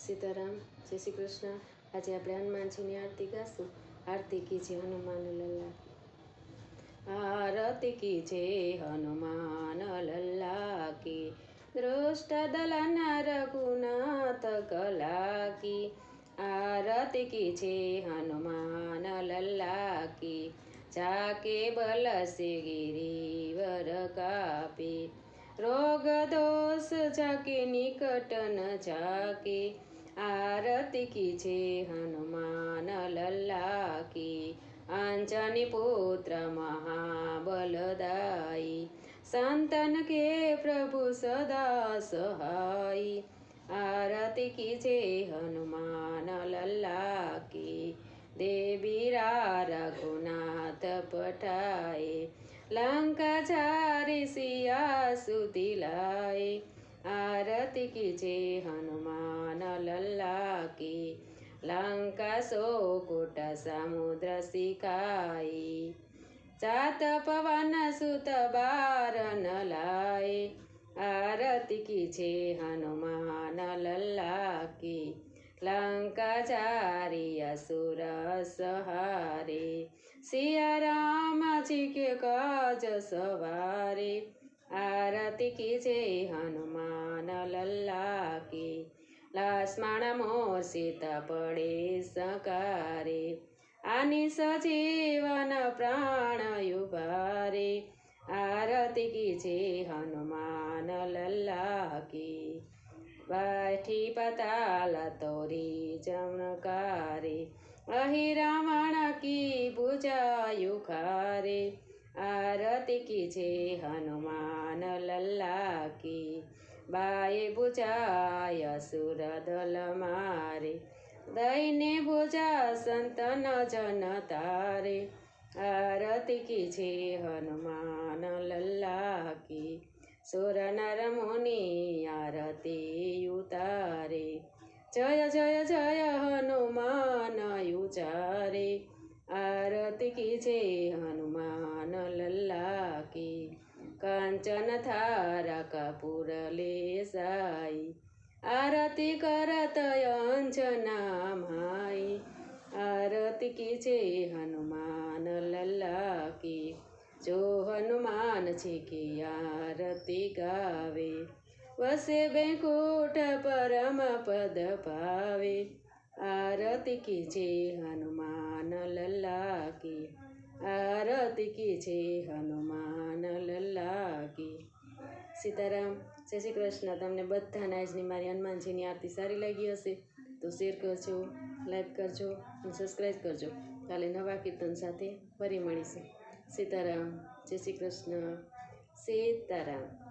सीताराम जय श्री कृष्ण। आज आप हनुमान जी ने आरती गाशू। आरती कीजिए हनुमान लल्ला की। आरती कीजिए हनुमान लल्ला की, दृष्ट दलना रघुनाथ कला की। आरती कीजिए हनुमान लल्ला की, जाके बल से गिरिवर कापे। रोग दोष जाके निकट न जाके, आरती कीजिए हनुमान लल्ला की। अंजनी पुत्र महाबलदाई, संतन के प्रभु सदा सहाय। आरती कीजिए हनुमान लल्ला की, देवीरा रघुनाथ पठाए। लंका जारी सिया सुदिलाए, आरती कीजिए हनुमान लल्ला की। लंका सोकोट समुद्र सिकाई, जात पवन सुत बारन लाए। आरती कीजिए हनुमान लल्ला की, लंका जारी असुर सहारे। सिया राम जी के काज सवारे, आरती कीजिए हनुमान लल्ला की। लक्ष्मण मोर सीता पड़े सकारे, आनि सजीवन प्राण उबारे। आरती कीजिए हनुमान लल्ला की, बैठी पताल तोरी चमकारे। अहि रावण की भुजा उखारे, आरती कीजिए हनुमान लल्ला की। बाए भुजाय असुर दल मारे, दाहिने भुजा संतन जन तारे। आरती कीजिए हनुमान लल्ला की, सुर नर मुनि आरती उतारे। जय जय जय हनुमान उचारे, आरती कीजिए हनुमान लल्ला की। कंचन थारा कपूर ले साई, आरती करत अंजना माई। आरती कीजिए हनुमान लल्ला की, जो हनुमान जी की आरती गावे, वसे बैकुंठ परम पद पावे। आरती कीजिए हनुमान लल्ला की, आरती कीजिए हनुमान लल्ला की। सीताराम जय श्री कृष्ण। तमने बधाने आजनी मारी हनुमानजीनी आरती सारी लागी हशे तो शेर करजो, लाइक करजो और सब्सक्राइब करजो। काले नवा कीर्तन साथे फरी मळीशुं। सीताराम जय श्री कृष्ण। सीताराम।